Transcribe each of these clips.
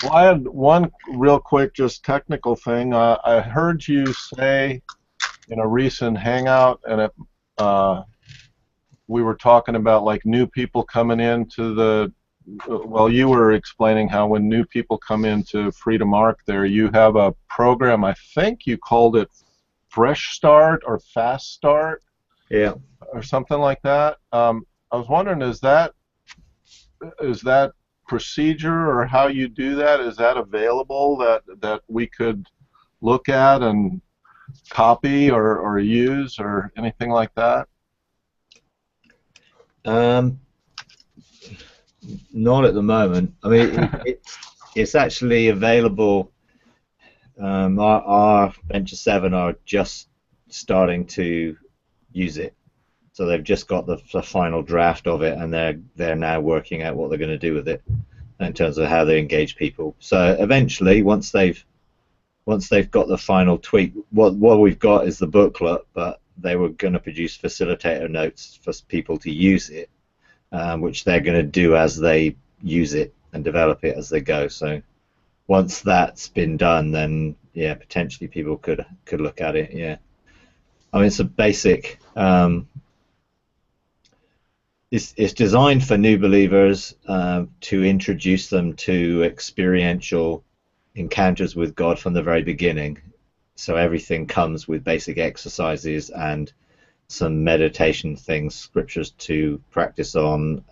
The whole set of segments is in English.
Well, I had one real quick, just technical thing. I heard you say in a recent hangout, and we were talking about like new people coming into the. Well, you were explaining how when new people come into Freedom Arc, there you have a program. I think you called it Fresh Start or Fast Start Yeah. or something like that. I was wondering, is that procedure or how you do that, is that available that we could look at and copy or use or anything like that? Um, Not at the moment. I mean, it's actually available. Our Venture 7 are just starting to use it, so they've just got the final draft of it, and they're now working out what they're going to do with it in terms of how they engage people. So eventually, once they've got the final tweak, what we've got is the booklet, but they were going to produce facilitator notes for people to use it, which they're going to do as they use it and develop it as they go. So once that's been done, then yeah, potentially people could look at it. Yeah, I mean it's a basic. It's designed for new believers to introduce them to experiential encounters with God from the very beginning. So everything comes with basic exercises and some meditation things, scriptures to practice on.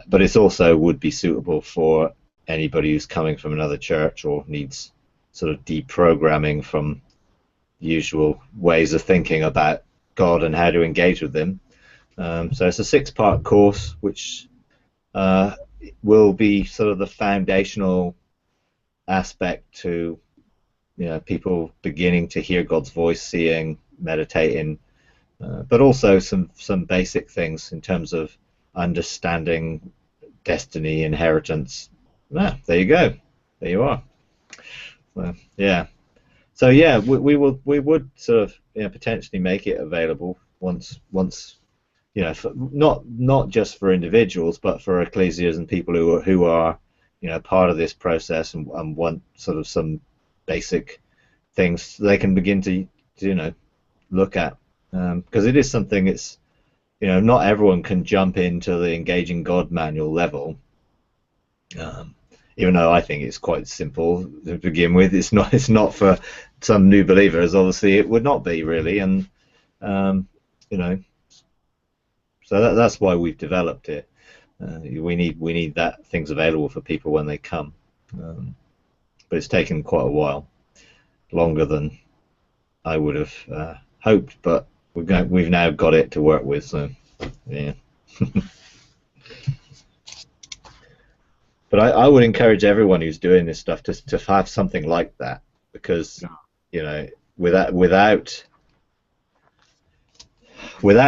But it also would be suitable for anybody who's coming from another church or needs sort of deprogramming from usual ways of thinking about God and how to engage with Him. So it's a 6-part course, which will be sort of the foundational aspect to people beginning to hear God's voice, seeing, meditating, but also some basic things in terms of understanding destiny, inheritance. There you go. There you are. Yeah. So yeah, we would sort of potentially make it available once for, not just for individuals, but for ecclesias and people who are part of this process and want sort of some basic things they can begin to look at, because it is something. It's not everyone can jump into the engaging God manual level, even though I think it's quite simple to begin with. It's not for some new believers. Obviously it would not be really, and so that's why we've developed it. We need that things available for people when they come, but it's taken quite a while, longer than I would have hoped, but we've now got it to work with. So yeah. But I would encourage everyone who's doing this stuff to have something like that, because without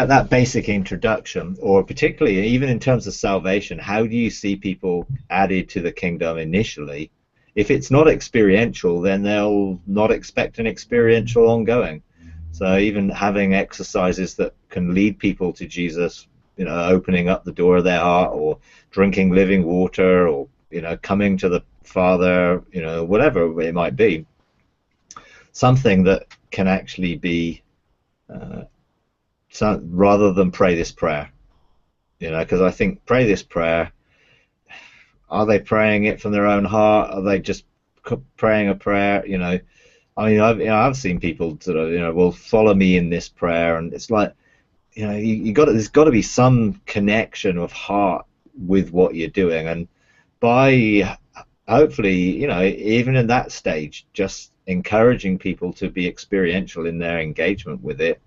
that basic introduction, or particularly even in terms of salvation, how do you see people added to the kingdom initially? If it's not experiential, then they'll not expect an experiential ongoing. So even having exercises that can lead people to Jesus, opening up the door of their heart, or drinking living water, or coming to the Father, whatever it might be, something that can actually be rather than pray this prayer, because I think pray this prayer, are they praying it from their own heart? Are they just praying a prayer? I mean, I've seen people sort of will follow me in this prayer, and it's like there's got to be some connection of heart with what you're doing, and by hopefully even in that stage, just encouraging people to be experiential in their engagement with it,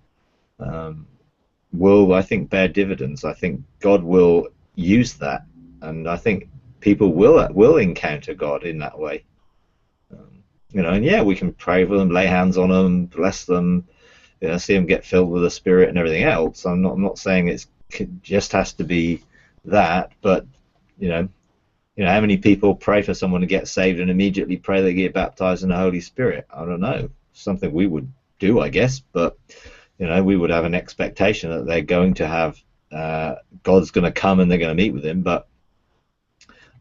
will, I think, bear dividends. I think God will use that, and I think people will encounter God in that way. And yeah, we can pray for them, lay hands on them, bless them, see them get filled with the Spirit and everything else. I'm not saying it just has to be that, but how many people pray for someone to get saved and immediately pray they get baptized in the Holy Spirit? I don't know. Something we would do, I guess, but we would have an expectation that they're going to have God's going to come and they're going to meet with Him. But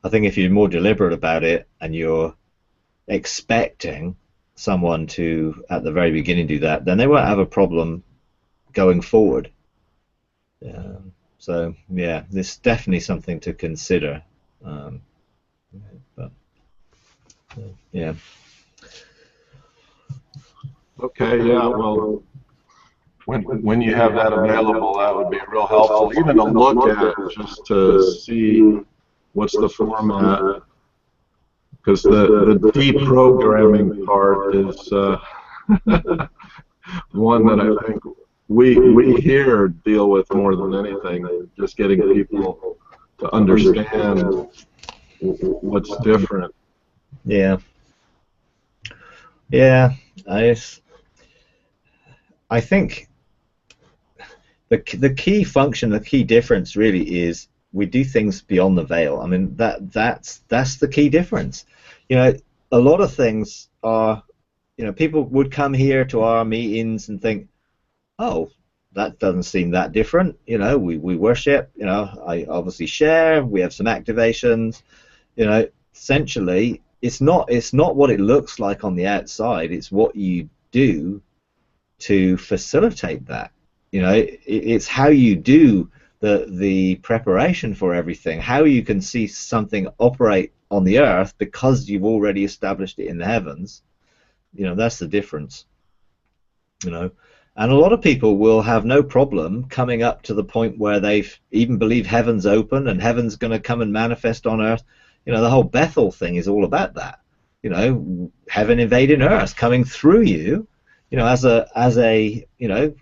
I think if you're more deliberate about it and you're expecting someone to, at the very beginning, do that, then they won't have a problem going forward. So yeah, this is definitely something to consider. Um, but yeah. Okay, yeah, well, when you have that available, that would be real helpful, even to look at, just to see what's the format, because the deprogramming part is one that I think we here deal with more than anything, just getting people to understand what's different. Yeah. Yeah. I think the key function, the key difference really is we do things beyond the veil. I mean, that's the key difference. You know, a lot of things are, you know, people would come here to our meetings and think, oh, that doesn't seem that different. You know, we worship, you know, I obviously share, we have some activations, you know, essentially it's not what it looks like on the outside, it's what you do to facilitate that. You know, it's how you do the preparation for everything, how you can see something operate on the earth because you've already established it in the heavens. You know, that's the difference. You know, and a lot of people will have no problem coming up to the point where they've even believe heaven's open and heaven's going to come and manifest on earth. You know, the whole Bethel thing is all about that. You know, heaven invading earth, coming through you, you know, as a you know,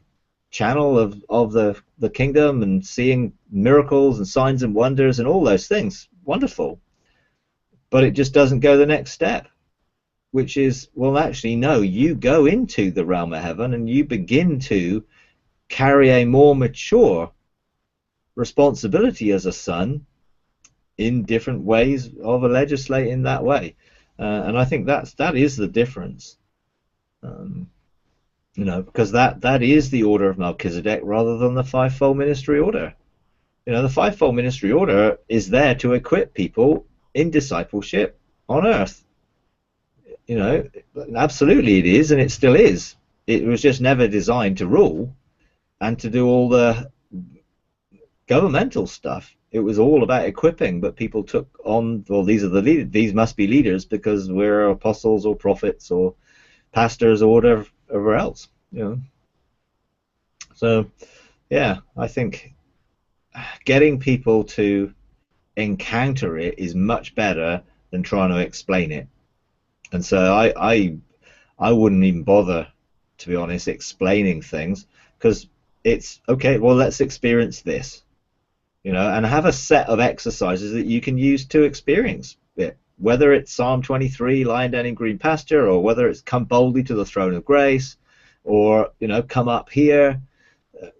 channel of the kingdom, and seeing miracles and signs and wonders and all those things. Wonderful. But it just doesn't go the next step, which is, well, actually, no, you go into the realm of heaven and you begin to carry a more mature responsibility as a son in different ways of legislating that way. And I think that is the difference. You know, because that is the order of Melchizedek rather than the fivefold ministry order. You know, the fivefold ministry order is there to equip people in discipleship on earth. You know, absolutely it is, and it still is. It was just never designed to rule and to do all the governmental stuff. It was all about equipping, but people took on, well, these are the leaders, these must be leaders because we're apostles or prophets or pastors or whatever else, you know. So yeah, I think getting people to encounter it is much better than trying to explain it. And so I wouldn't even bother, to be honest, explaining things, because it's okay, well, let's experience this, you know, and have a set of exercises that you can use to experience it, whether it's Psalm 23, lying down in green pasture, or whether it's come boldly to the throne of grace, or, you know, come up here,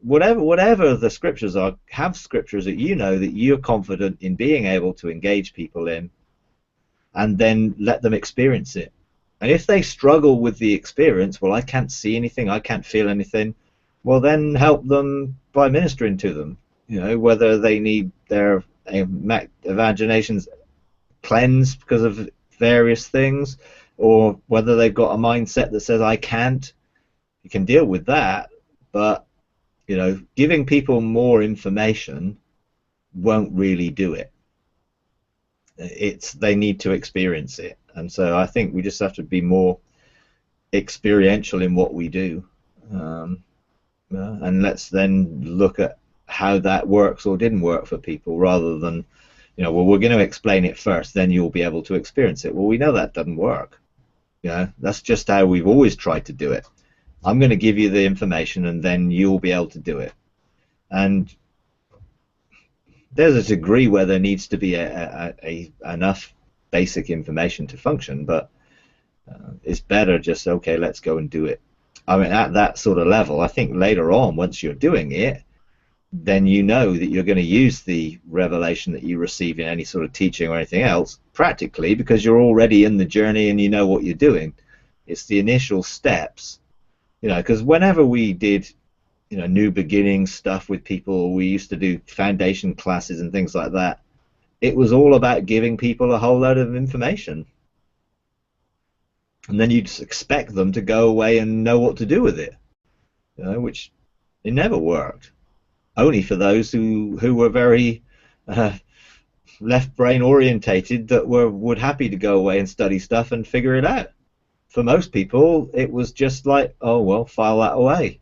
whatever the scriptures are. Have scriptures that you know that you're confident in being able to engage people in, and then let them experience it. And if they struggle with the experience, well, I can't see anything, I can't feel anything, well, then help them by ministering to them. You know, whether they need their imaginations cleansed because of various things, or whether they've got a mindset that says, I can't, you can deal with that. But, you know, giving people more information won't really do it. They need to experience it. And so I think we just have to be more experiential in what we do, and let's then look at how that works or didn't work for people, rather than, you know, well, we're going to explain it first, then you'll be able to experience it. Well, we know that doesn't work. You know, that's just how we've always tried to do it. I'm going to give you the information and then you'll be able to do it. And there's a degree where there needs to be enough basic information to function, but it's better just, okay, let's go and do it. I mean, at that sort of level, I think later on, once you're doing it, then you know that you're going to use the revelation that you receive in any sort of teaching or anything else practically, because you're already in the journey and you know what you're doing. It's the initial steps, you know, because whenever we did, you know, new beginning stuff with people, we used to do foundation classes and things like that. it was all about giving people a whole load of information. And then you'd just expect them to go away and know what to do with it, you know, which it never worked. Only for those who were very left brain orientated, that would happy to go away and study stuff and figure it out. For most people, it was just like, oh well, file that away,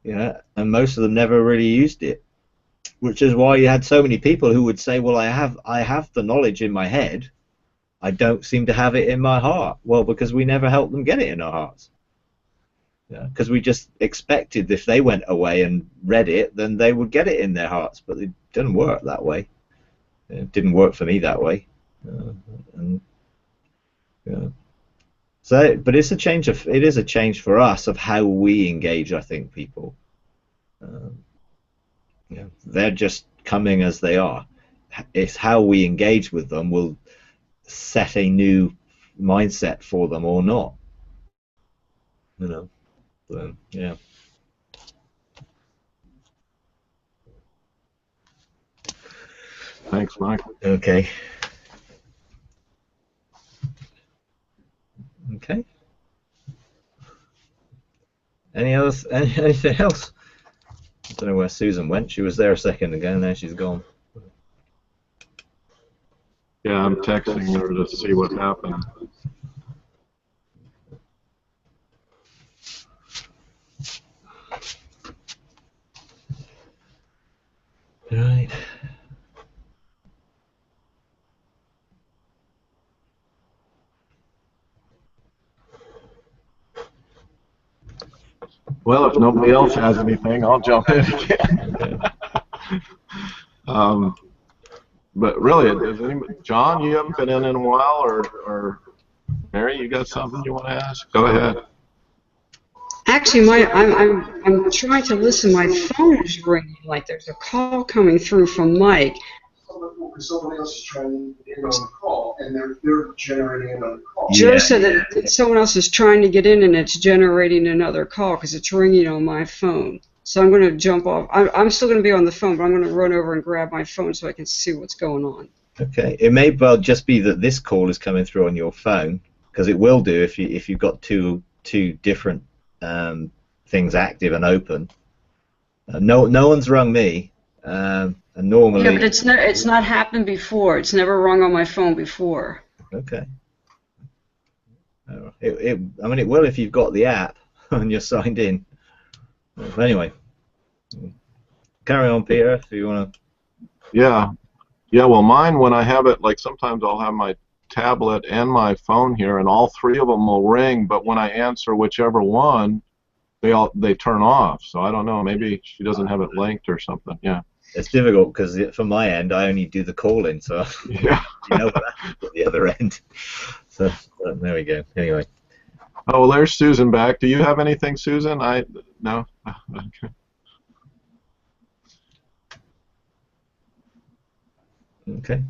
you know, and most of them never really used it. Which is why you had so many people who would say, well, I have the knowledge in my head, I don't seem to have it in my heart. Well, because we never helped them get it in our hearts. Because we just expected if they went away and read it, then they would get it in their hearts. But it didn't work that way. It didn't work for me that way. So, but it's a change of, it is a change for us of how we engage, I think, people. They're just coming as they are. It's how we engage with them will set a new mindset for them or not. You know. So, yeah. Thanks, Mike. Okay. Okay. Anything else? I don't know where Susan went. She was there a second ago. Now she's gone. Yeah, I'm texting her to see what happened. Right. Well, if nobody else has anything, I'll jump in again. But really, does anybody, John, you haven't been in a while, or Mary, you got something you want to ask? Go ahead. Actually, I'm trying to listen. My phone is ringing like there's a call coming through from Mike. Someone else is trying to get in on the call, and they're generating another call. Joe said that someone else is trying to get in, and it's generating another call because it's ringing on my phone. So I'm going to jump off. I'm still going to be on the phone, but I'm going to run over and grab my phone so I can see what's going on. Okay. It may well just be that this call is coming through on your phone, because it will do if you've got two different things active and open. No one's rung me. And normally, yeah, but it's not happened before. It's never rung on my phone before. Okay. I mean, it will if you've got the app and you're signed in. But anyway, carry on, Peter, if you want to. Yeah. Well, mine, when I have it, like sometimes I'll have my tablet and my phone here, and all three of them will ring. But when I answer whichever one, they turn off. So I don't know. Maybe she doesn't have it linked or something. Yeah. It's difficult because from my end, I only do the calling, so yeah. You know what happens at the other end. So there we go. Anyway. Oh, well, there's Susan back. Do you have anything, Susan? No. Okay. Okay.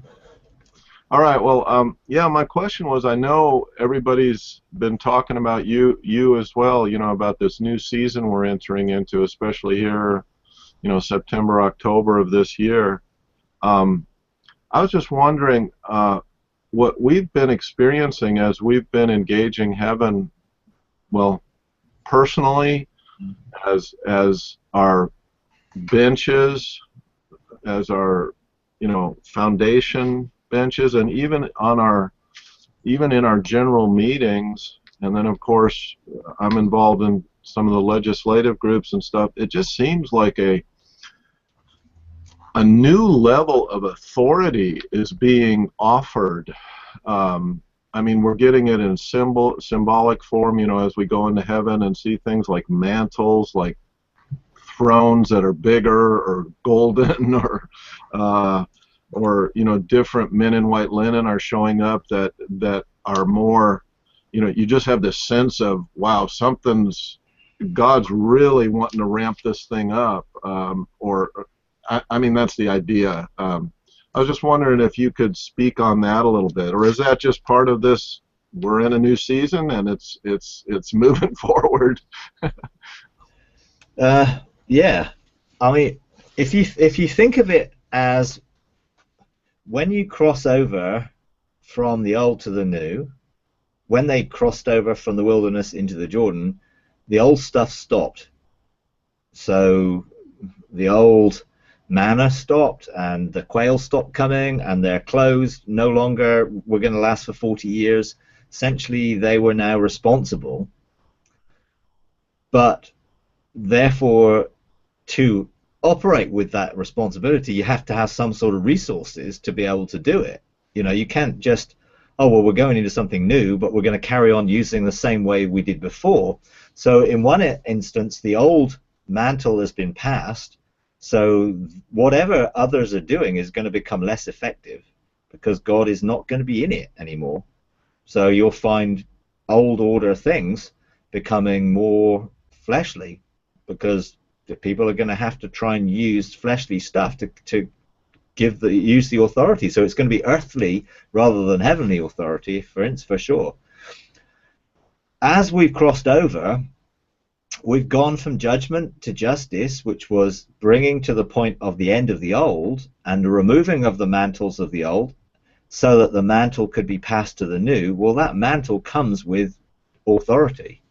All right. Well, yeah. My question was, I know everybody's been talking about you as well. You know, about this new season we're entering into, especially here. You know, September, October of this year. I was just wondering what we've been experiencing as we've been engaging heaven, well, personally, as our benches, as our, you know, foundation benches, and even in our general meetings, and then of course I'm involved in some of the legislative groups and stuff. It just seems like a new level of authority is being offered. I mean, we're getting it in symbolic form, you know, as we go into heaven and see things like mantles, like thrones that are bigger or golden, or you know, different men in white linen are showing up that are more, you know, you just have this sense of, wow, God's really wanting to ramp this thing up, I mean, that's the idea. I was just wondering if you could speak on that a little bit, or is that just part of this? We're in a new season, and it's moving forward. Yeah, I mean, if you think of it as when you cross over from the old to the new, when they crossed over from the wilderness into the Jordan, the old stuff stopped. So the old manna stopped, and the quail stopped coming, and their clothes no longer were going to last for 40 years. Essentially, they were now responsible. But therefore, to operate with that responsibility, you have to have some sort of resources to be able to do it. You know, you can't just, oh, well, we're going into something new, but we're going to carry on using the same way we did before. So in one instance, the old mantle has been passed, so whatever others are doing is going to become less effective because God is not going to be in it anymore. So you'll find old order things becoming more fleshly because the people are going to have to try and use fleshly stuff to use the authority. So it's going to be earthly rather than heavenly authority, for sure. As we've crossed over, we've gone from judgment to justice, which was bringing to the point of the end of the old and the removing of the mantles of the old so that the mantle could be passed to the new. Well, that mantle comes with authority.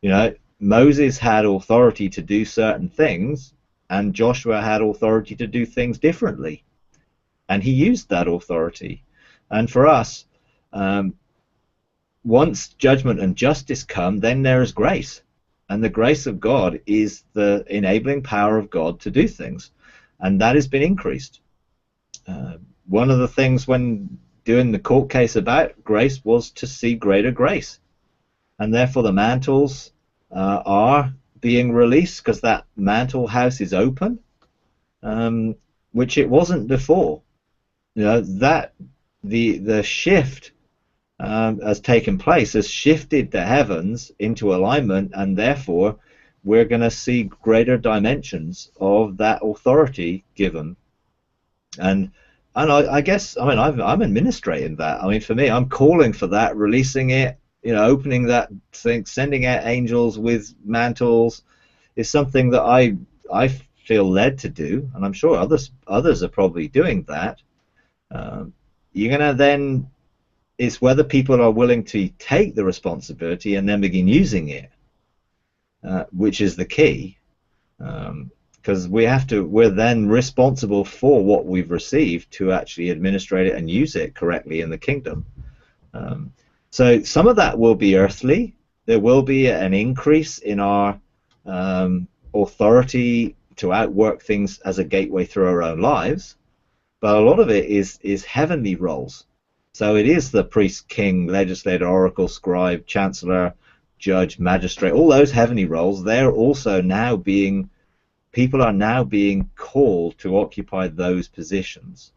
You know, Moses had authority to do certain things, and Joshua had authority to do things differently. And he used that authority. And for us, once judgment and justice come, then there is grace. And the grace of God is the enabling power of God to do things. And that has been increased. One of the things when doing the court case about grace was to see greater grace. And therefore the mantles are being released because that mantle house is open, which it wasn't before. You know, that the shift has taken place, has shifted the heavens into alignment, and therefore we're going to see greater dimensions of that authority given. And I guess, I mean, I'm administrating that. I mean, for me, I'm calling for that, releasing it, you know, opening that thing, sending out angels with mantles is something that I feel led to do, and I'm sure others are probably doing that. You're going to then, it's whether people are willing to take the responsibility and then begin using it, which is the key, because we're then responsible for what we've received to actually administrate it and use it correctly in the kingdom. So some of that will be earthly. There will be an increase in our authority to outwork things as a gateway through our own lives, but a lot of it is heavenly roles. So it is the priest, king, legislator, oracle, scribe, chancellor, judge, magistrate, all those heavenly roles. They're also now people are now being called to occupy those positions.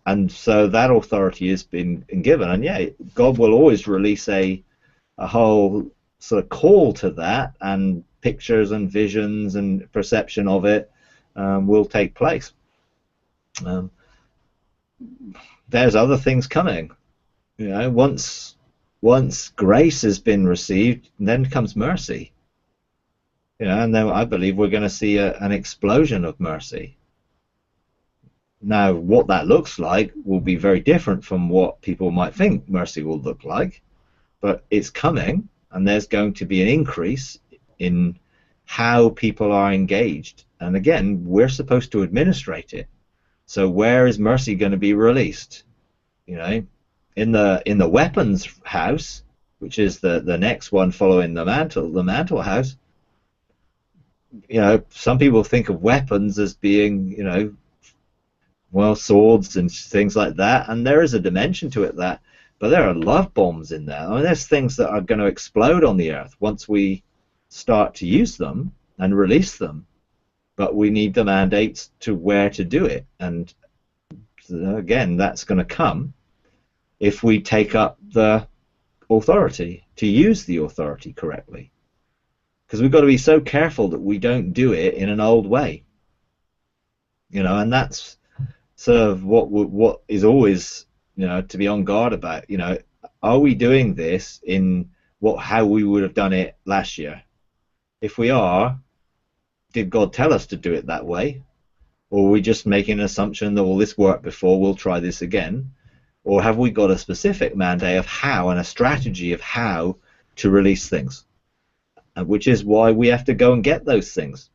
And so that authority has been given. And yeah, God will always release a whole sort of call to that, and pictures and visions and perception of it will take place. There's other things coming. You know, once grace has been received, then comes mercy. You know, and then I believe we're going to see an explosion of mercy. Now, what that looks like will be very different from what people might think mercy will look like, but it's coming, and there's going to be an increase in how people are engaged. And again, we're supposed to administrate it. So where is mercy going to be released? You know, in the weapons house, which is the next one following the mantle house. You know, some people think of weapons as being, you know, well, swords and things like that, and there is a dimension to it but there are love bombs in there. I mean, there's things that are going to explode on the earth once we start to use them and release them, but we need the mandates to where to do it. And again, that's going to come if we take up the authority, to use the authority correctly, because we've got to be so careful that we don't do it in an old way, you know. And that's sort of what is always, you know, to be on guard about. You know, are we doing this in how we would have done it last year? If we are, did God tell us to do it that way? Or are we just making an assumption that, well, this worked before, we'll try this again? Or have we got a specific mandate of how and a strategy of how to release things? Which is why we have to go and get those things.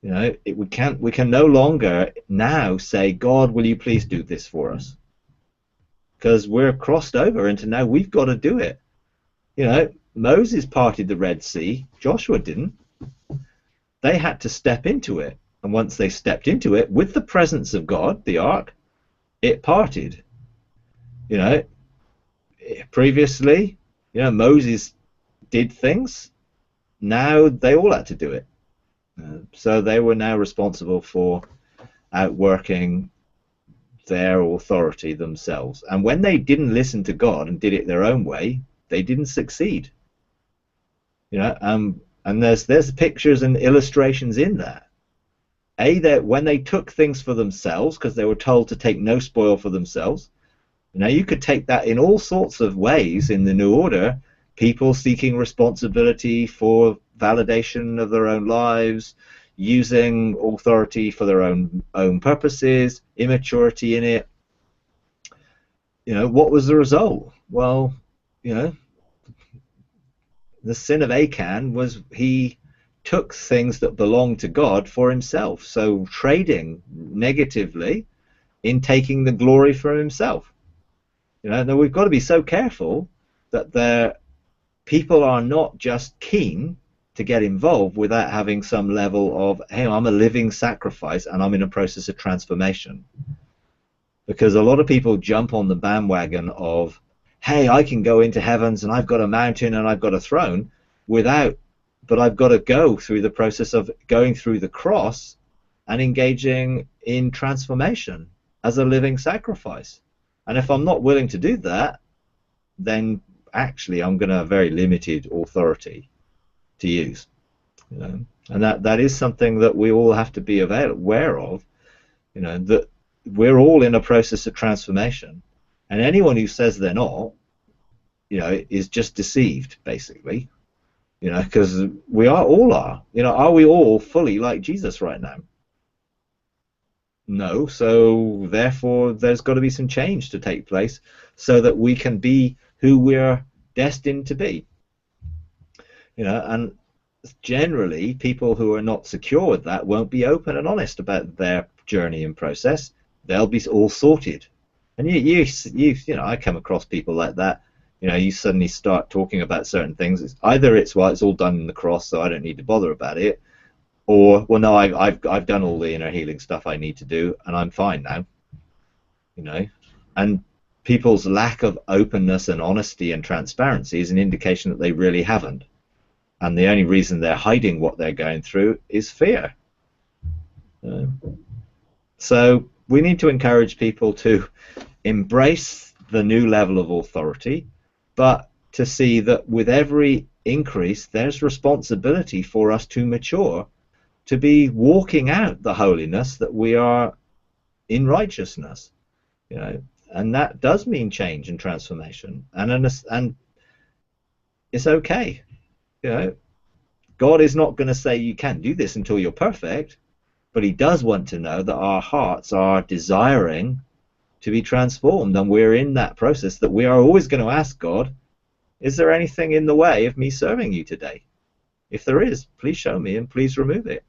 You know, we can no longer now say, God, will you please do this for us? Because we're crossed over into now we've got to do it. You know, Moses parted the Red Sea, Joshua didn't. They had to step into it. And once they stepped into it, with the presence of God, the ark, it parted. You know, previously, you know, Moses did things. Now they all had to do it. So they were now responsible for outworking their authority themselves. And when they didn't listen to God and did it their own way, they didn't succeed. You know, and there's pictures and illustrations in that. That when they took things for themselves, because they were told to take no spoil for themselves. Now you could take that in all sorts of ways in the New Order. People seeking responsibility for validation of their own lives, using authority for their own purposes, immaturity in it. You know, what was the result? Well, you know, the sin of Achan was he took things that belonged to God for himself. So trading negatively in taking the glory for himself. You know, now we've got to be so careful that people are not just keen to get involved without having some level of, hey, I'm a living sacrifice and I'm in a process of transformation. Because a lot of people jump on the bandwagon of, hey, I can go into heavens and I've got a mountain and I've got a throne, but I've got to go through the process of going through the cross and engaging in transformation as a living sacrifice. And if I'm not willing to do that, then actually I'm going to have very limited authority to use. You know? And that is something that we all have to be aware of, you know, that we're all in a process of transformation. And anyone who says they're not, you know, is just deceived, basically. You know, because we all are. You know, are we all fully like Jesus right now? No. So therefore, there's got to be some change to take place so that we can be who we're destined to be. You know, and generally, people who are not secure with that won't be open and honest about their journey and process. They'll be all sorted. And you know, I come across people like that. You know, you suddenly start talking about certain things. It's well, it's all done in the cross, so I don't need to bother about it. Or, well, no, I've done all the inner healing stuff I need to do, and I'm fine now. You know, and people's lack of openness and honesty and transparency is an indication that they really haven't. And the only reason they're hiding what they're going through is fear. So we need to encourage people to embrace the new level of authority, but to see that with every increase, there's responsibility for us to mature, to be walking out the holiness that we are in righteousness, you know, and that does mean change and transformation, and it's okay, you know. God is not going to say you can't do this until you're perfect, but he does want to know that our hearts are desiring to be transformed, and we're in that process that we are always going to ask God, is there anything in the way of me serving you today? If there is, please show me and please remove it.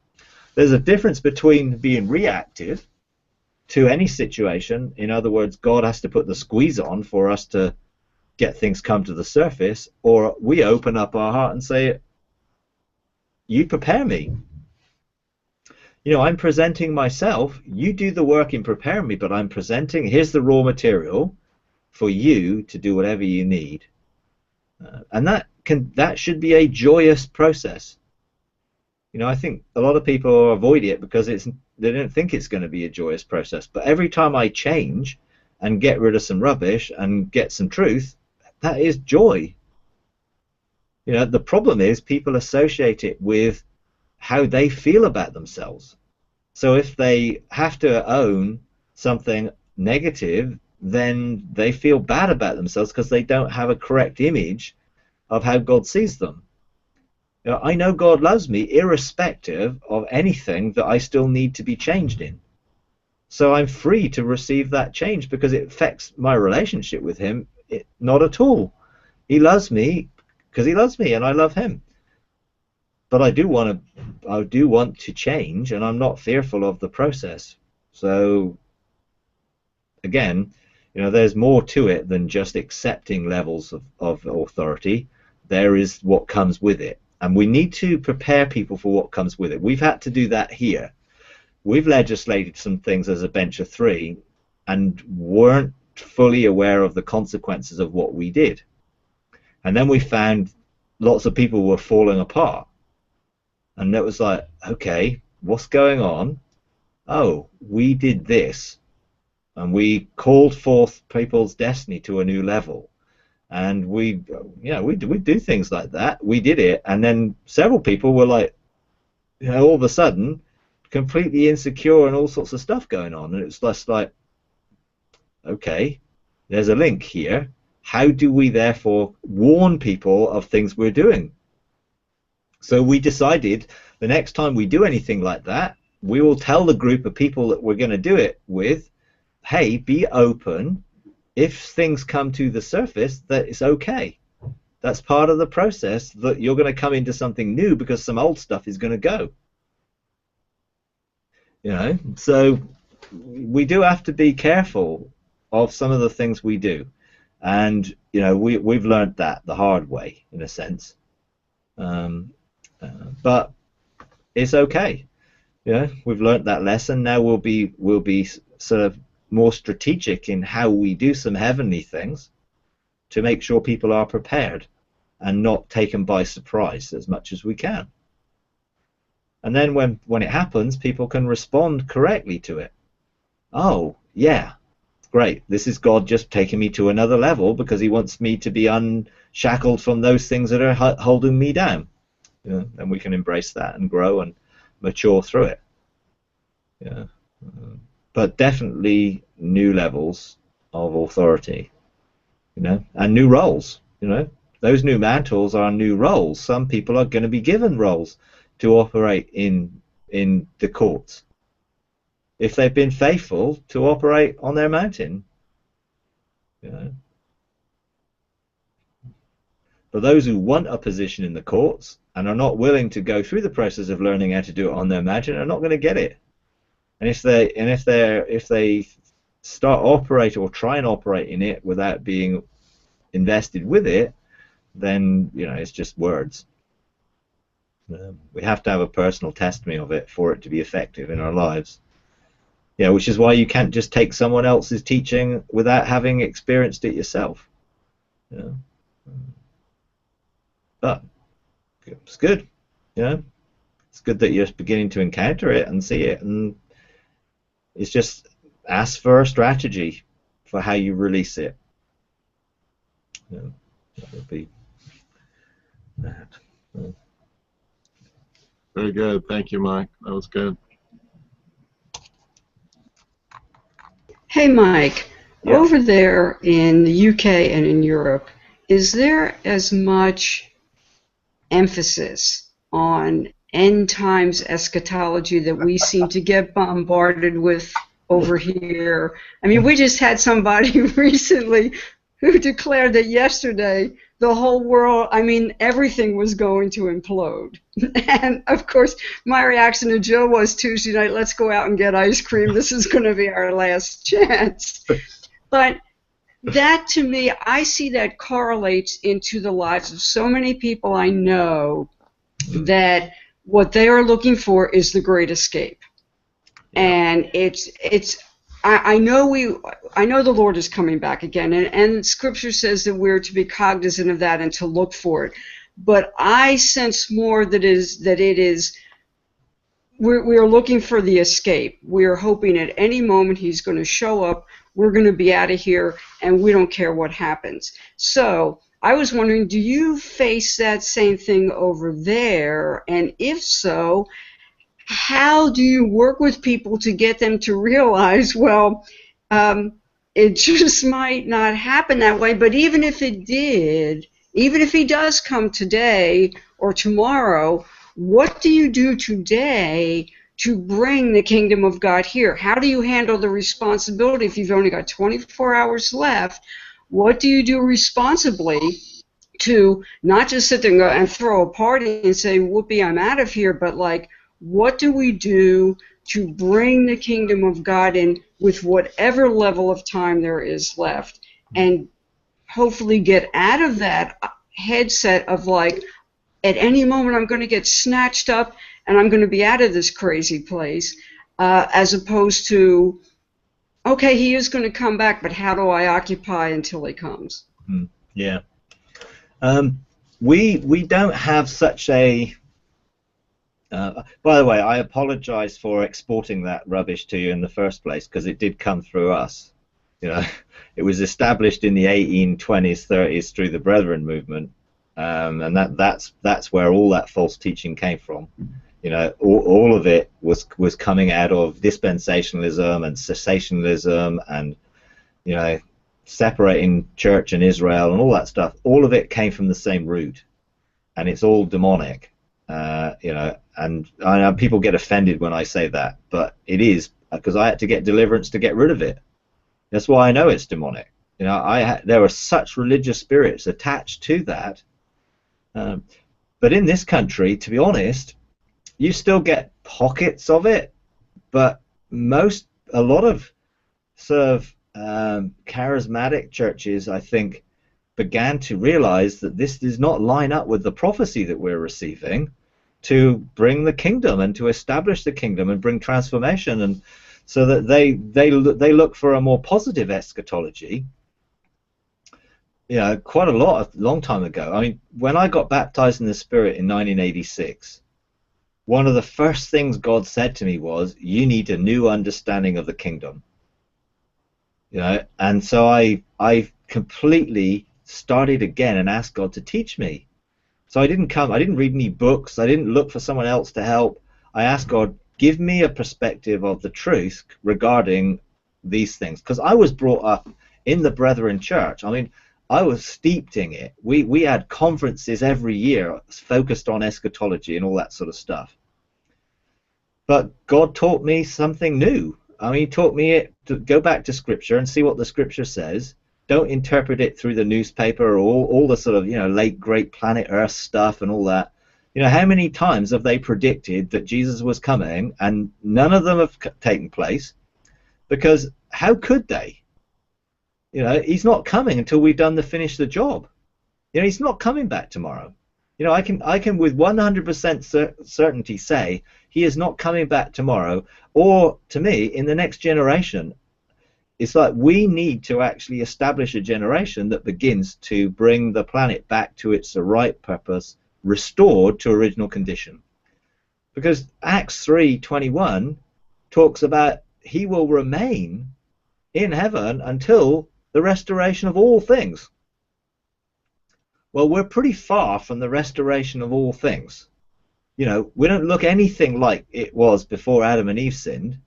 There's a difference between being reactive to any situation. In other words, God has to put the squeeze on for us to get things come to the surface, or we open up our heart and say, you prepare me. You know, I'm presenting myself. You do the work in preparing me, but I'm presenting. Here's the raw material for you to do whatever you need. And that should be a joyous process. You know, I think a lot of people avoid it because they don't think it's going to be a joyous process. But every time I change and get rid of some rubbish and get some truth, that is joy. You know, the problem is people associate it with how they feel about themselves. So if they have to own something negative, then they feel bad about themselves because they don't have a correct image of how God sees them. I know God loves me irrespective of anything that I still need to be changed in. So I'm free to receive that change because it affects my relationship with him not at all. He loves me because he loves me and I love him. But I do want to change, and I'm not fearful of the process. So again, there's more to it than just accepting levels of authority. There is what comes with it. And we need to prepare people for what comes with it. We've had to do that here. We've legislated some things as a bench of three and weren't fully aware of the consequences of what we did. And then we found lots of people were falling apart. And it was like, okay, what's going on? Oh, we did this. And we called forth people's destiny to a new level. And we do things like that. We did it. And then several people were like, all of a sudden, completely insecure and all sorts of stuff going on. And it's just like, okay, there's a link here. How do we therefore warn people of things we're doing? So we decided the next time we do anything like that, we will tell the group of people that we're going to do it with, hey, be open. If things come to the surface, that it's okay. That's part of the process, that you're going to come into something new because some old stuff is going to go. So we do have to be careful of some of the things we do. And, we've learned that the hard way, in a sense. But it's okay. We've learned that lesson. Now we'll be sort of more strategic in how we do some heavenly things to make sure people are prepared and not taken by surprise as much as we can. And then when it happens, people can respond correctly to it. Oh, yeah, great. This is God just taking me to another level because he wants me to be unshackled from those things that are holding me down. And we can embrace that and grow and mature through it. But definitely new levels of authority, and new roles. Those new mantles are new roles. Some people are going to be given roles to operate in the courts if they've been faithful to operate on their mountain. But those who want a position in the courts and are not willing to go through the process of learning how to do it on their mountain are not going to get it. And if they start operate or try and operate in it without being invested with it, then it's just words. We have to have a personal testimony of it for it to be effective in our lives. Which is why you can't just take someone else's teaching without having experienced it yourself. But it's good. It's good that you're beginning to encounter it and see it, and it's just ask for a strategy for how you release it. That would be that. Very good. Thank you, Mike. That was good. Hey, Mike, over there in the UK and in Europe, is there as much emphasis on end times eschatology that we seem to get bombarded with over here? I mean, we just had somebody recently who declared that yesterday the whole world, everything was going to implode. And, of course, my reaction to Jill was Tuesday night, let's go out and get ice cream. This is going to be our last chance. But that, to me, I see that correlates into the lives of so many people I know that what they are looking for is the great escape. And I know the Lord is coming back again, and Scripture says that we're to be cognizant of that and to look for it. But I sense more that it is we are looking for the escape. We are hoping at any moment He's going to show up. We're going to be out of here, and we don't care what happens. So I was wondering, do you face that same thing over there? And if so, how do you work with people to get them to realize, it just might not happen that way, but even if it did, Even if he does come today or tomorrow, what do you do today to bring the kingdom of God here? How do you handle the responsibility if you've only got 24 hours left? What do you do responsibly to not just sit there and throw a party and say, whoopee, I'm out of here, but like, what do we do to bring the kingdom of God in with whatever level of time there is left, and hopefully get out of that headset of like, at any moment I'm going to get snatched up and I'm going to be out of this crazy place, as opposed to, okay, he is going to come back, but how do I occupy until he comes? Yeah. We don't have such a. By the way, I apologize for exporting that rubbish to you in the first place, because it did come through us. You know, it was established in the 1820s, 30s through the Brethren movement, and that's where all that false teaching came from. You know, all of it was coming out of dispensationalism and cessationalism, and you know, separating church and Israel and all that stuff. All of it came from the same root, and it's all demonic. You know, and I know people get offended when I say that, but it is, because I had to get deliverance to get rid of it. That's why I know it's demonic. You know, there were such religious spirits attached to that. But in this country, to be honest, you still get pockets of it, but a lot of sort of charismatic churches, I think, began to realize that this does not line up with the prophecy that we're receiving to bring the kingdom and to establish the kingdom and bring transformation, and so that they look for a more positive eschatology. You know, quite a long time ago. I mean, when I got baptized in the Spirit in 1986, one of the first things God said to me was, "You need a new understanding of the kingdom." You know, and so I completely started again and asked God to teach me. So I didn't read any books, I didn't look for someone else to help. I asked God, give me a perspective of the truth regarding these things, because I was brought up in the Brethren Church. I mean, I was steeped in it. We had conferences every year focused on eschatology and all that sort of stuff. But God taught me something new. I mean, he taught me to go back to Scripture and see what the Scripture says. Don't interpret it through the newspaper or all the sort of, you know, late great planet Earth stuff and all that. You know, how many times have they predicted that Jesus was coming and none of them have taken place? Because how could they? You know, he's not coming until we've finish the job. You know, he's not coming back tomorrow. You know, I can with 100% certainty say he is not coming back tomorrow, or to me, in the next generation. It's like we need to actually establish a generation that begins to bring the planet back to its right purpose, restored to original condition. Because Acts 3:21 talks about he will remain in heaven until the restoration of all things. Well, we're pretty far from the restoration of all things. You know, we don't look anything like it was before Adam and Eve sinned.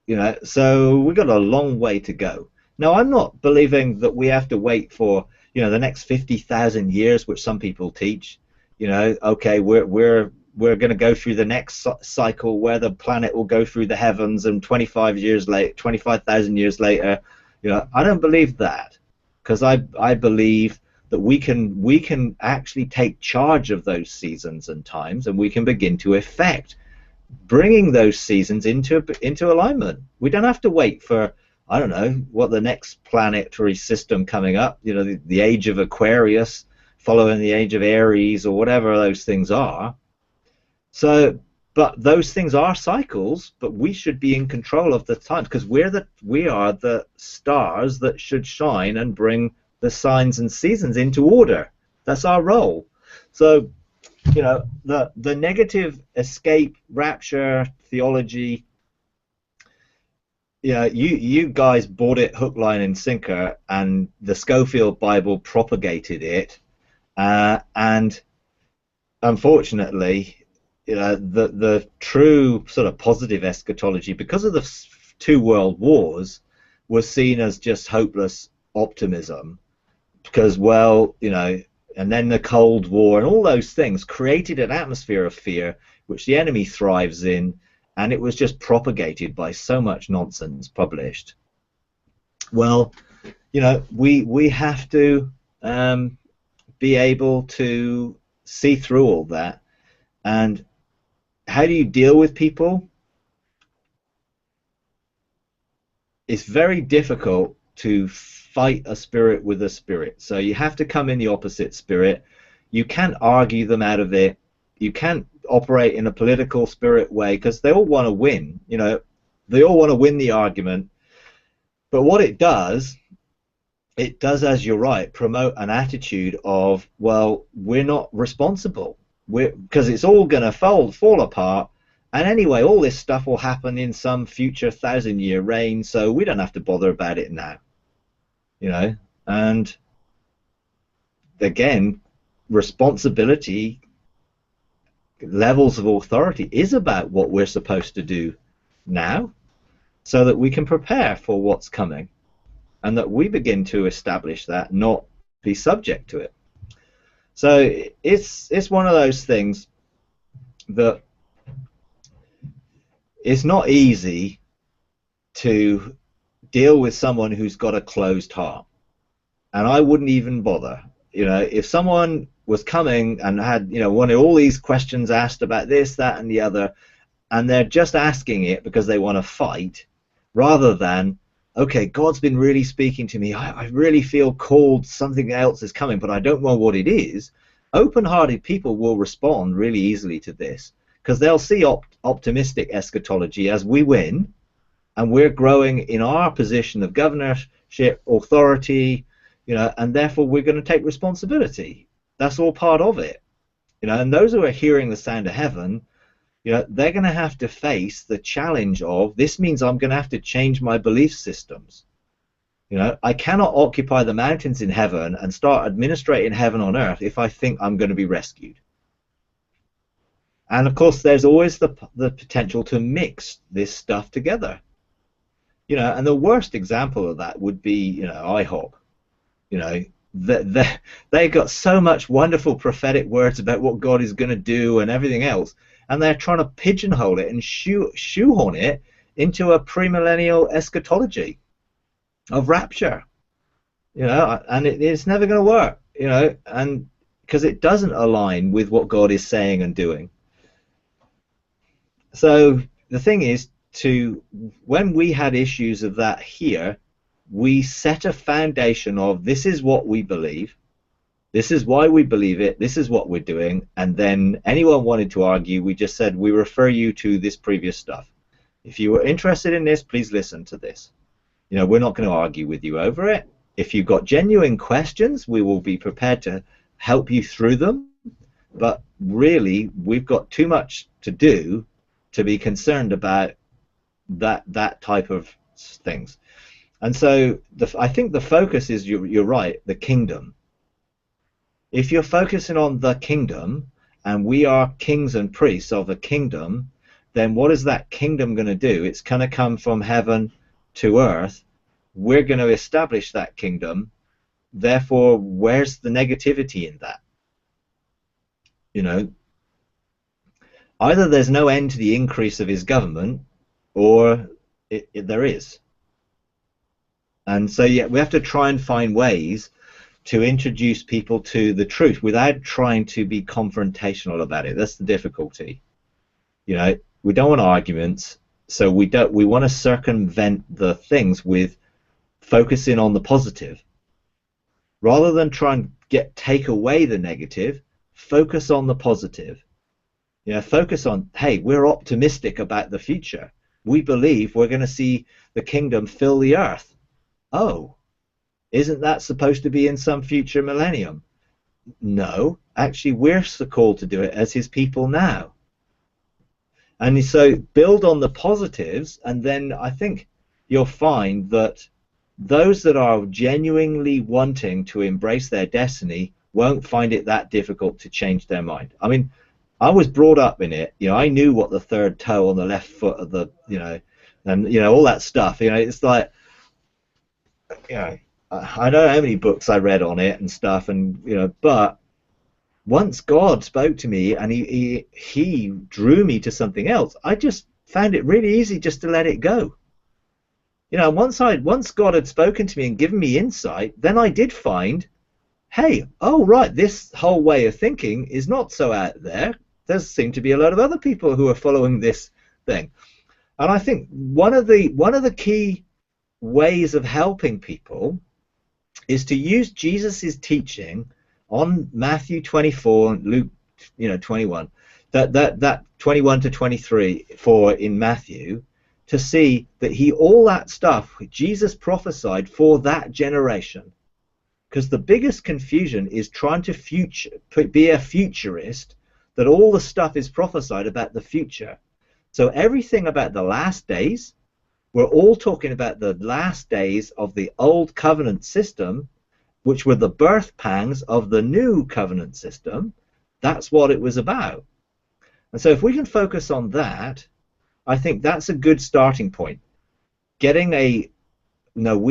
You know, so we've got a long way to go. Now, I'm not believing that we have to wait for, you know, the next 50,000 years, which some people teach. You know, okay, we're going to go through the next cycle where the planet will go through the heavens, and 25,000 years later, you know, I don't believe that, because I believe that we can actually take charge of those seasons and times, and we can begin to effect bringing those seasons into alignment. We don't have to wait for, I don't know, what the next planetary system coming up, you know, the age of Aquarius following the age of Aries or whatever those things are. So, but those things are cycles, but we should be in control of the times, because we are the stars that should shine and bring the signs and seasons into order. That's our role. So, you know, the negative escape rapture theology, you know, you guys bought it hook, line and sinker, and the Schofield Bible propagated it, and unfortunately, you know, the true sort of positive eschatology, because of the two world wars, was seen as just hopeless optimism, because, well, you know, and then the Cold War and all those things created an atmosphere of fear which the enemy thrives in, and it was just propagated by so much nonsense published. Well, you know, we have to be able to see through all that. And how do you deal with people? It's very difficult to fight a spirit with a spirit. So you have to come in the opposite spirit. You can't argue them out of it. You can't operate in a political spirit way, because they all want to win. You know, they all want to win the argument. But what it does, as you're right, promote an attitude of, well, we're not responsible, because it's all going to fall apart. And anyway, all this stuff will happen in some future 1,000-year reign, so we don't have to bother about it now. You know, and again, responsibility, levels of authority is about what we're supposed to do now, so that we can prepare for what's coming, and that we begin to establish that, not be subject to it. So it's one of those things that it's not easy to deal with someone who's got a closed heart, and I wouldn't even bother. You know, if someone was coming and had, you know, wanted all these questions asked about this, that, and the other, and they're just asking it because they want to fight, rather than, okay, God's been really speaking to me, I really feel called, something else is coming, but I don't know what it is. Open-hearted people will respond really easily to this, because they'll see optimistic eschatology as we win, and we're growing in our position of governorship, authority, you know, and therefore we're going to take responsibility. That's all part of it, you know. And those who are hearing the sound of heaven, you know, they're going to have to face the challenge of, this means I'm going to have to change my belief systems. You know, I cannot occupy the mountains in heaven and start administrating heaven on earth if I think I'm going to be rescued. And of course, there's always the potential to mix this stuff together. You know, and the worst example of that would be, you know, IHOP. You know, they got so much wonderful prophetic words about what God is going to do and everything else, and they're trying to pigeonhole it and shoehorn it into a premillennial eschatology of rapture. You know, and it's never going to work. You know, and because it doesn't align with what God is saying and doing. So the thing is, when we had issues of that here, we set a foundation of, this is what we believe, this is why we believe it, this is what we're doing, and then anyone wanted to argue, we just said, we refer you to this previous stuff. If you were interested in this, please listen to this. You know, we're not going to argue with you over it. If you've got genuine questions, we will be prepared to help you through them, but really, we've got too much to do to be concerned about that type of things. And so I think the focus is, you're right, the kingdom. If you're focusing on the kingdom, and we are kings and priests of a kingdom, then what is that kingdom going to do? It's going to come from heaven to earth. We're going to establish that kingdom. Therefore, where's the negativity in that? You know, either there's no end to the increase of his government, or there is. And so, yeah, we have to try and find ways to introduce people to the truth without trying to be confrontational about it. That's the difficulty. You know, we don't want arguments, so we want to circumvent the things with focusing on the positive. Rather than try and take away the negative, focus on the positive. You know, focus on, hey, we're optimistic about the future. We believe we're going to see the kingdom fill the earth. Oh, isn't that supposed to be in some future millennium? No, actually we're called to do it as his people now. And so build on the positives, and then I think you'll find that those that are genuinely wanting to embrace their destiny won't find it that difficult to change their mind. I mean, I was brought up in it. You know, I knew what the third toe on the left foot of the, you know, and, you know, all that stuff. You know, it's like, you know, I don't know how many books I read on it and stuff, and, you know, but once God spoke to me and he drew me to something else, I just found it really easy just to let it go. You know, once God had spoken to me and given me insight, then I did find, hey, oh right, this whole way of thinking is not so out there. There seem to be a lot of other people who are following this thing. And I think one of the key ways of helping people is to use Jesus's teaching on Matthew 24 and Luke, 21, that 21 to 23 for in Matthew, to see that all that stuff Jesus prophesied for that generation. Because the biggest confusion is trying to be a futurist, that all the stuff is prophesied about the future. So everything about the last days, we're all talking about the last days of the old covenant system, which were the birth pangs of the new covenant system. That's what it was about. And so if we can focus on that, I think that's a good starting point. We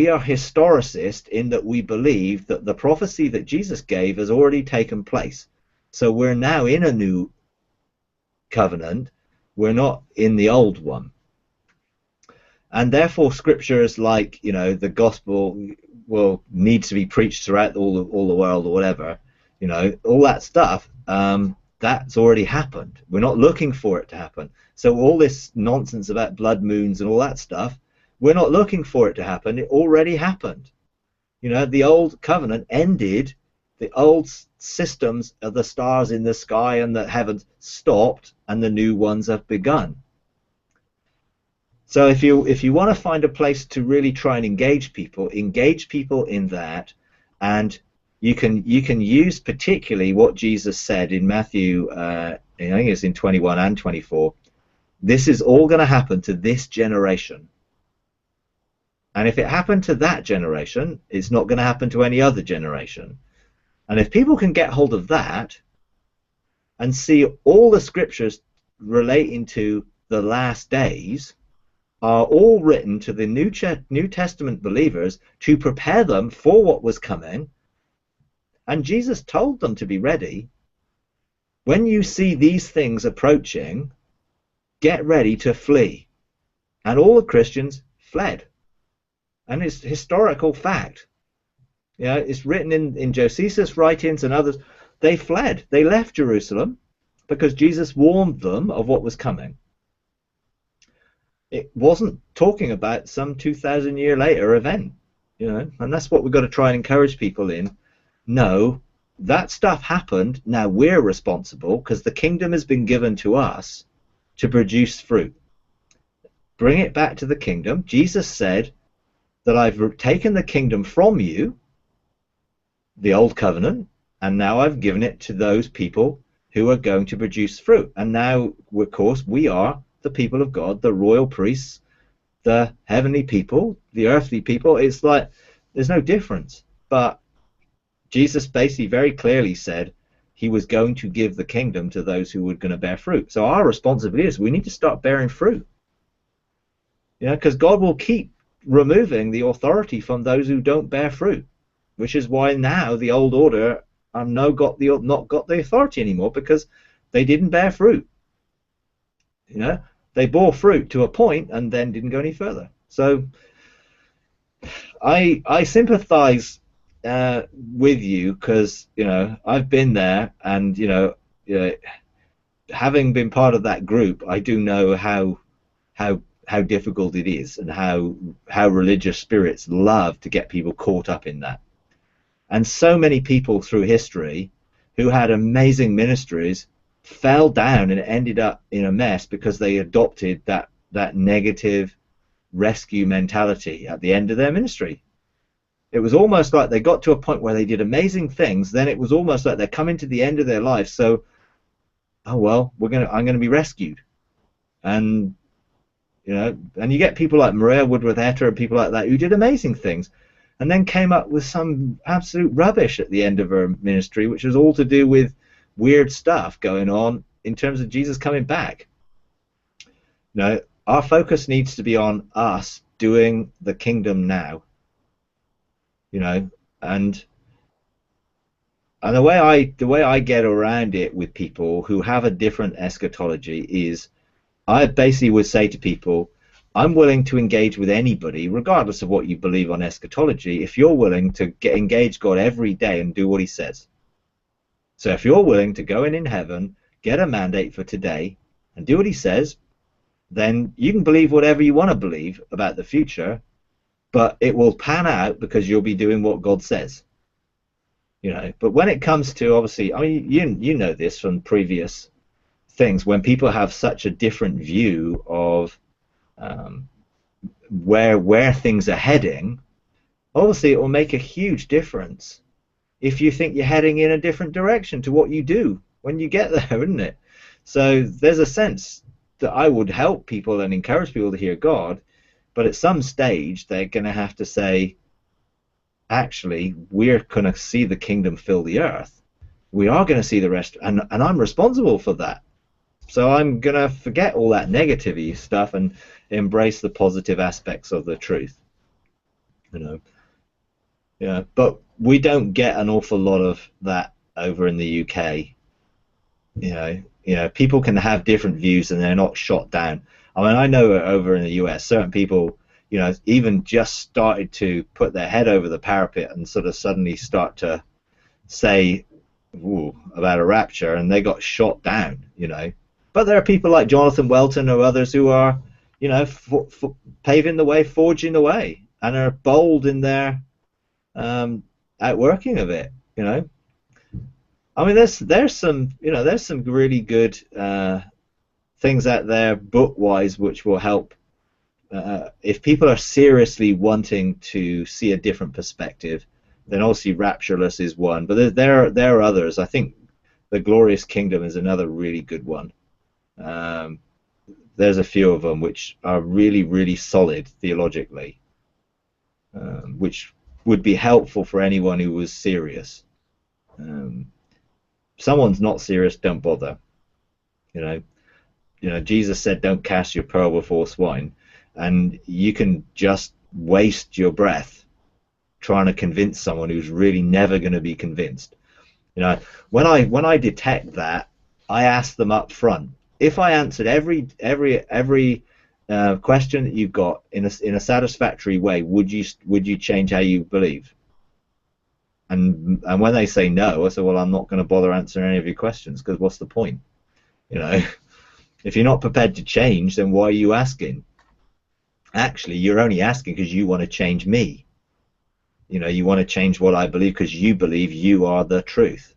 are historicist in that we believe that the prophecy that Jesus gave has already taken place. So we're now in a new covenant. We're not in the old one. And therefore scriptures like, the gospel will need to be preached throughout all the world or whatever, all that stuff, that's already happened. We're not looking for it to happen. So all this nonsense about blood moons and all that stuff, we're not looking for it to happen. It already happened. The old covenant ended. The old systems of the stars in the sky and the heavens stopped, and the new ones have begun. So if you want to find a place to really try and engage people in that, and you can use particularly what Jesus said in Matthew, I think it's in 21 and 24. This is all going to happen to this generation. And if it happened to that generation, it's not going to happen to any other generation. And if people can get hold of that and see all the scriptures relating to the last days are all written to the New Testament believers to prepare them for what was coming, and Jesus told them to be ready. When you see these things approaching, get ready to flee. And all the Christians fled. And it's historical fact. It's written in Josephus' writings and others. They fled. They left Jerusalem because Jesus warned them of what was coming. It wasn't talking about some 2,000 year later event, and that's what we've got to try and encourage people in. No, that stuff happened. Now we're responsible because the kingdom has been given to us to produce fruit. Bring it back to the kingdom. Jesus said that I've taken the kingdom from you, the old covenant, and now I've given it to those people who are going to produce fruit. And now, of course, we are the people of God, the royal priests, the heavenly people, the earthly people. It's like there's no difference. But Jesus basically very clearly said he was going to give the kingdom to those who were going to bear fruit. So our responsibility is we need to start bearing fruit. Because God will keep removing the authority from those who don't bear fruit, which is why now the old order have not got the authority anymore, because they didn't bear fruit. They bore fruit to a point and then didn't go any further. So I sympathize with you, because I've been there, and having been part of that group, I do know how difficult it is, and how religious spirits love to get people caught up in that. And so many people through history who had amazing ministries fell down and ended up in a mess because they adopted that negative rescue mentality at the end of their ministry. It was almost like they got to a point where they did amazing things, then it was almost like they're coming to the end of their life, so I'm going to be rescued. And and you get people like Maria Woodworth-Etter and people like that who did amazing things, and then came up with some absolute rubbish at the end of her ministry, which was all to do with weird stuff going on in terms of Jesus coming back. Our focus needs to be on us doing the kingdom now. And And the way I get around it with people who have a different eschatology is I basically would say to people, I'm willing to engage with anybody, regardless of what you believe on eschatology, if you're willing to engage God every day and do what he says. So if you're willing to go in heaven, get a mandate for today, and do what he says, then you can believe whatever you want to believe about the future, but it will pan out because you'll be doing what God says. You know, but when it comes to, obviously, I mean, you know this from previous things, when people have such a different view of where things are heading, obviously it will make a huge difference if you think you're heading in a different direction to what you do when you get there, isn't it? So there's a sense that I would help people and encourage people to hear God, but at some stage they're going to have to say, actually, we're going to see the kingdom fill the earth. We are going to see the rest, and I'm responsible for that. So I'm going to forget all that negativity stuff and embrace the positive aspects of the truth. You know, yeah. But we don't get an awful lot of that over in the UK. You know, people can have different views and they're not shot down. I mean, I know over in the US, certain people, you know, even just started to put their head over the parapet and sort of suddenly start to say about a rapture, and they got shot down, you know. But there are people like Jonathan Welton or others who are, you know, paving the way, forging the way, and are bold in their outworking of it, you know. I mean, there's some, you know, there's some really good things out there book-wise which will help if people are seriously wanting to see a different perspective. Then obviously Raptureless is one, but there are others. I think The Glorious Kingdom is another really good one. There's a few of them which are really, really solid theologically, which would be helpful for anyone who was serious. Someone's not serious, don't bother. You know, Jesus said, "Don't cast your pearl before swine," and you can just waste your breath trying to convince someone who's really never going to be convinced. You know, when I detect that, I ask them up front. If I answered every question that you've got in a satisfactory way, would you change how you believe? And when they say no, I say, well, I'm not going to bother answering any of your questions, because what's the point? You know, if you're not prepared to change, then why are you asking? Actually, you're only asking because you want to change me. You know, you want to change what I believe because you believe you are the truth.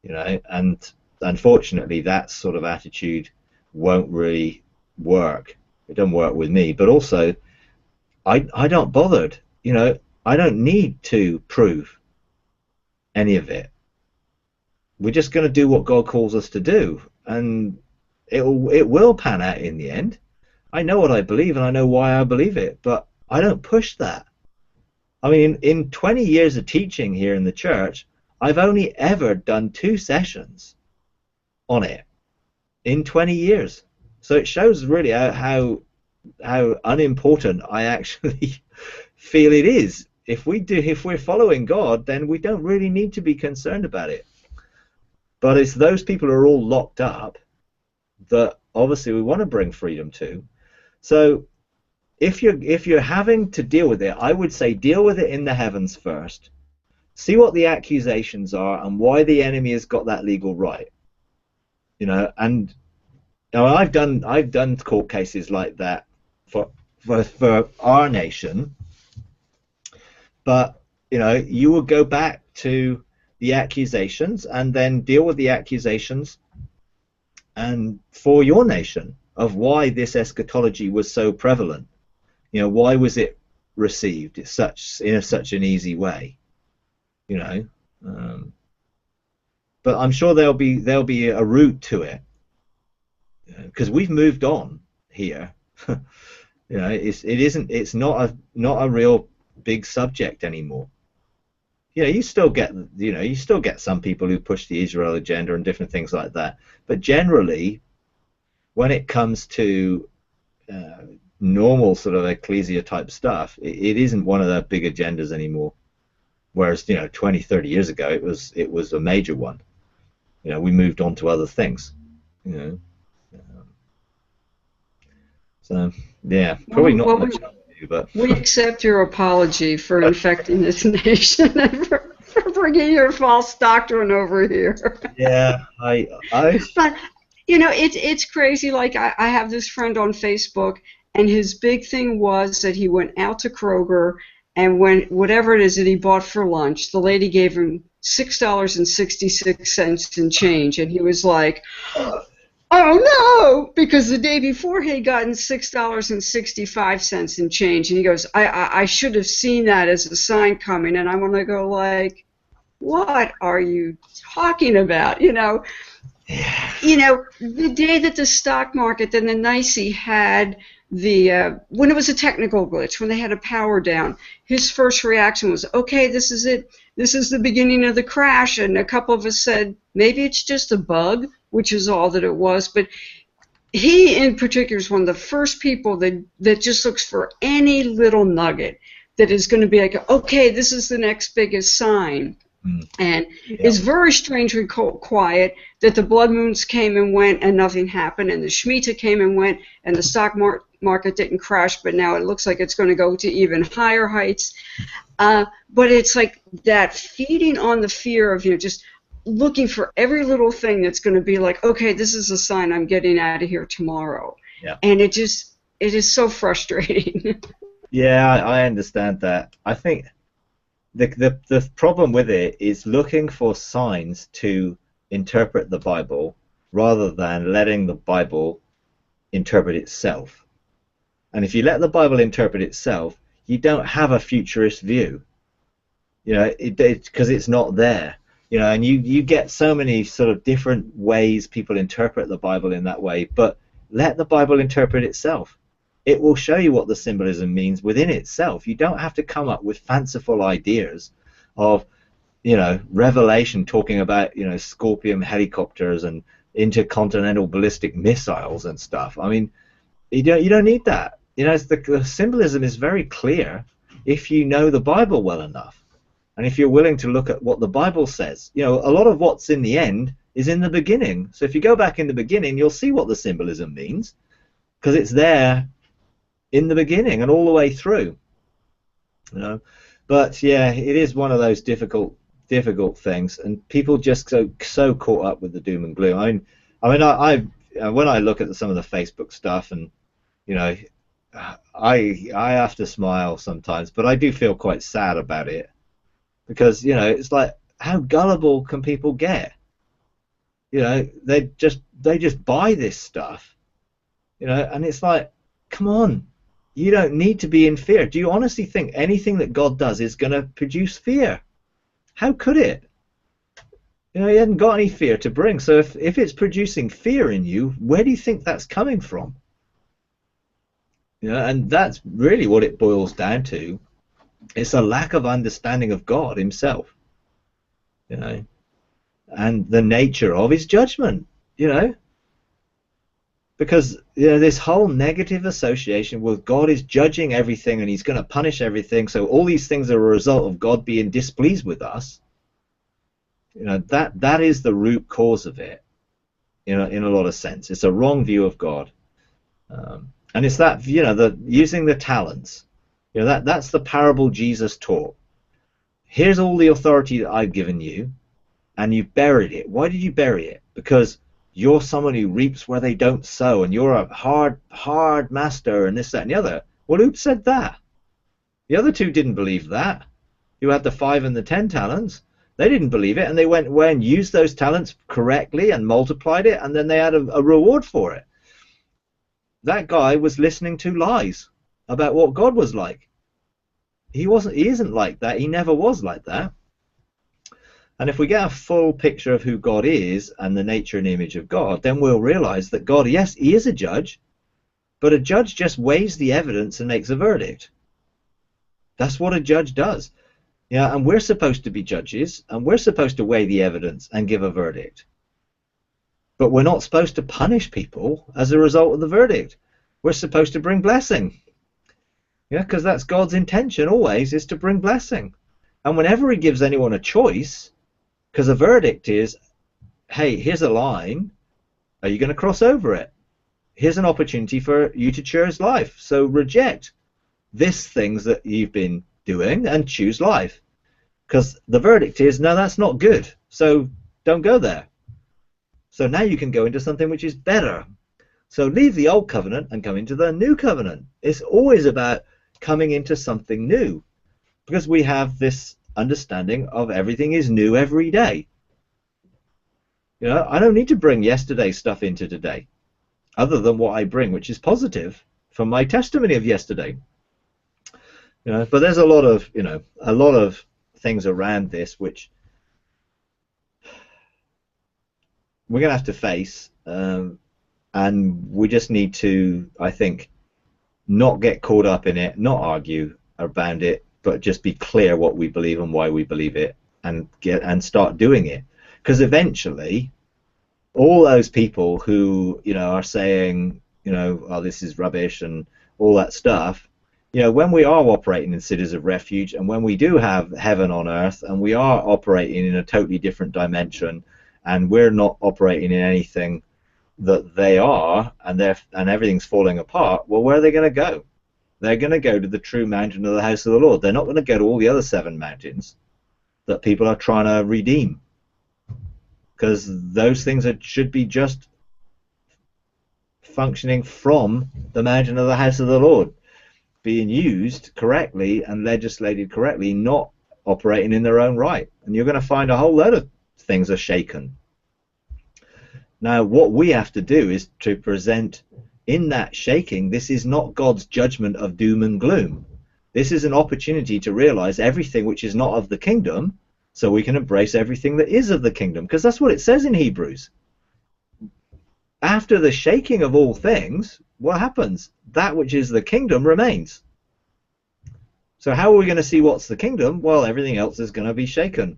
You know, and unfortunately, that sort of attitude won't really work. It doesn't work with me. But also, I don't bothered. You know, I don't need to prove any of it. We're just going to do what God calls us to do, and it will pan out in the end. I know what I believe, and I know why I believe it, but I don't push that. I mean, in 20 years of teaching here in the church, I've only ever done 2 sessions on it in 20 years. So it shows really how unimportant I actually feel it is. If we're following God, then we don't really need to be concerned about it. But it's those people who are all locked up that obviously we want to bring freedom to. So if you're having to deal with it, I would say deal with it in the heavens first. See what the accusations are and why the enemy has got that legal right. You know, and you know, I've done court cases like that for our nation. But you know, you will go back to the accusations and then deal with the accusations and for your nation of why this eschatology was so prevalent. You know, why was it received in such an easy way? You know, but I'm sure there'll be a route to it, because we've moved on here. You know, it's not a real big subject anymore. You know, you still get some people who push the Israel agenda and different things like that, but generally, when it comes to normal sort of ecclesia type stuff, it isn't one of the big agendas anymore. Whereas 20, 30 years ago it was a major one. We moved on to other things. So yeah, probably not much to do, but we accept your apology for infecting this nation and for bringing your false doctrine over here. Yeah, I But it's crazy. Like I have this friend on Facebook, and his big thing was that he went out to Kroger, and when whatever it is that he bought for lunch, the lady gave him $6.66 in change, and he was like, "Oh no!" Because the day before he had gotten $6.65 in change, and he goes, "I should have seen that as a sign coming," and I want to go like, "What are you talking about?" The day that the stock market, then the NYSE had when it was a technical glitch, when they had a power down, his first reaction was, okay, this is it. This is the beginning of the crash. And a couple of us said, maybe it's just a bug, which is all that it was. But he, in particular, is one of the first people that just looks for any little nugget that is going to be like, okay, this is the next biggest sign. And it's very strangely quiet that the blood moons came and went and nothing happened, and the Shemitah came and went, and the stock market didn't crash, but now it looks like it's going to go to even higher heights. But it's like that feeding on the fear of just looking for every little thing that's going to be like, okay, this is a sign I'm getting out of here tomorrow. Yeah. And it is so frustrating. Yeah, I understand that. I think the problem with it is looking for signs to interpret the Bible rather than letting the Bible interpret itself. And if you let the Bible interpret itself, you don't have a futurist view. Because it's not there. And you get so many sort of different ways people interpret the Bible in that way, but let the Bible interpret itself. It will show you what the symbolism means within itself. You don't have to come up with fanciful ideas of, Revelation talking about, Scorpion helicopters and intercontinental ballistic missiles and stuff. I mean, you don't need that. The symbolism is very clear if you know the Bible well enough, and if you're willing to look at what the Bible says. A lot of what's in the end is in the beginning. So if you go back in the beginning, you'll see what the symbolism means, because it's there in the beginning and all the way through. But yeah, it is one of those difficult things, and people just so caught up with the doom and gloom. I when I look at some of the Facebook stuff, and I have to smile sometimes, but I do feel quite sad about it, because it's like, how gullible can people get? They just buy this stuff, and it's like, come on, you don't need to be in fear. Do you honestly think anything that God does is going to produce fear? How could it? He hasn't got any fear to bring. So if it's producing fear in you, where do you think that's coming from? And that's really what it boils down to. It's a lack of understanding of God himself, and the nature of his judgment, because this whole negative association with God is judging everything and he's going to punish everything, so all these things are a result of God being displeased with us. That is the root cause of it, in a lot of sense. It's a wrong view of God, and it's that using the talents. That's the parable Jesus taught. Here's all the authority that I've given you, and you've buried it. Why did you bury it? Because you're someone who reaps where they don't sow, and you're a hard master, and this, that, and the other. Well, who said that? The other two didn't believe that. Who had the 5 and the 10 talents? They didn't believe it, and they went away and used those talents correctly and multiplied it, and then they had a reward for it. That guy was listening to lies about what God was like. He isn't like that. He never was like that. And if we get a full picture of who God is and the nature and image of God, then we'll realize that God, yes, he is a judge, but a judge just weighs the evidence and makes a verdict. That's what a judge does. And we're supposed to be judges, and we're supposed to weigh the evidence and give a verdict. But we're not supposed to punish people as a result of the verdict. We're supposed to bring blessing. Because that's God's intention always, is to bring blessing. And whenever he gives anyone a choice, because a verdict is, hey, here's a line, are you going to cross over it? Here's an opportunity for you to choose life. So reject this things that you've been doing and choose life. Because the verdict is, no, that's not good. So don't go there. So now you can go into something which is better. So leave the old covenant and come into the new covenant. It's always about coming into something new, because we have this understanding of everything is new every day. You know, I don't need to bring yesterday's stuff into today, other than what I bring, which is positive from my testimony of yesterday. You know, but there's a lot of things around this which we're going to have to face, and we just need to, I think, not get caught up in it, not argue about it, but just be clear what we believe and why we believe it, and start doing it. Because eventually, all those people who, you know, are saying, you know, oh, this is rubbish and all that stuff, you know, when we are operating in cities of refuge, and when we do have heaven on earth, and we are operating in a totally different dimension, and we're not operating in anything that they are, and everything's falling apart, well, where are they going to go? They're going to go to the true mountain of the house of the Lord. They're not going to go to all the other 7 mountains that people are trying to redeem, because those things should be just functioning from the mountain of the house of the Lord, being used correctly and legislated correctly, not operating in their own right. And you're going to find a whole load of things are shaken. Now, what we have to do is to present in that shaking, this is not God's judgment of doom and gloom. This is an opportunity to realize everything which is not of the kingdom, so we can embrace everything that is of the kingdom, because that's what it says in Hebrews. After the shaking of all things, what happens? That which is the kingdom remains. So how are we going to see what's the kingdom? Well, everything else is going to be shaken.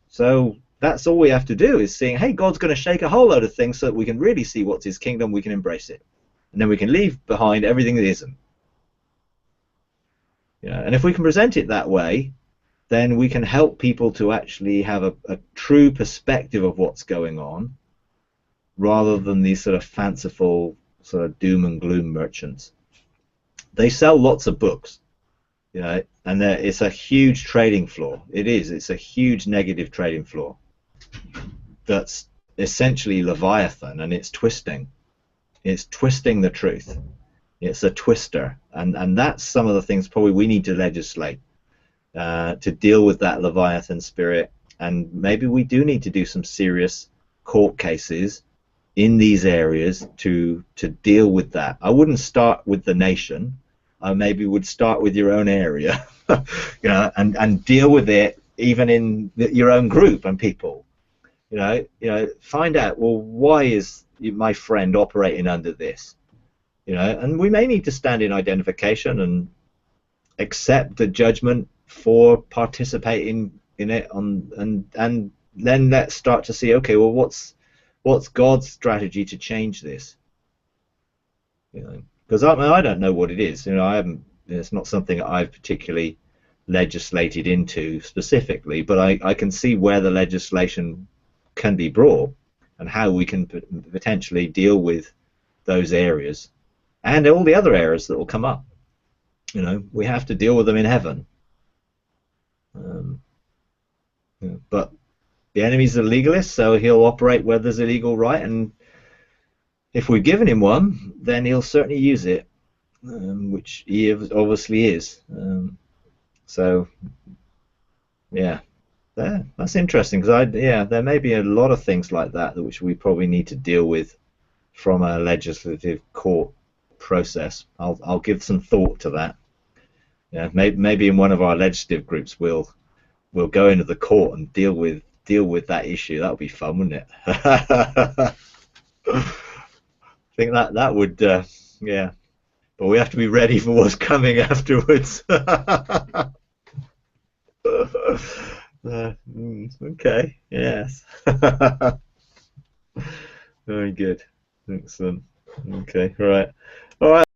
So that's all we have to do, is seeing, hey, God's going to shake a whole load of things so that we can really see what's his kingdom, we can embrace it. And then we can leave behind everything that isn't. Yeah, and if we can present it that way, then we can help people to actually have a true perspective of what's going on, rather than these sort of fanciful sort of doom and gloom merchants. They sell lots of books, you know, and it's a huge trading floor. It is. It's a huge negative trading floor that's essentially Leviathan, and it's twisting. It's twisting the truth. It's a twister, and that's some of the things probably we need to legislate to deal with that Leviathan spirit. And maybe we do need to do some serious court cases in these areas to deal with that. I wouldn't start with the nation. I maybe would start with your own area, you know, and deal with it even in your own group and people. You know, find out, well, why is my friend operating under this? You know, and we may need to stand in identification and accept the judgment for participating in it, and then let's start to see, okay, well, what's God's strategy to change this? You know, because I don't know what it is. You know, it's not something I've particularly legislated into specifically, but I can see where the legislation can be brought and how we can potentially deal with those areas and all the other areas that will come up. You know, we have to deal with them in heaven. But the enemy's a legalist, so he'll operate where there's a legal right, and if we've given him one, then he'll certainly use it, which he obviously is. So, yeah, that's interesting, because there may be a lot of things like that which we probably need to deal with from a legislative court process. I'll give some thought to that. Yeah, maybe in one of our legislative groups we'll go into the court and deal with that issue. That would be fun, wouldn't it? I think that would, yeah. But we have to be ready for what's coming afterwards. Okay, yes. Very good. Excellent. Okay, all right. All right.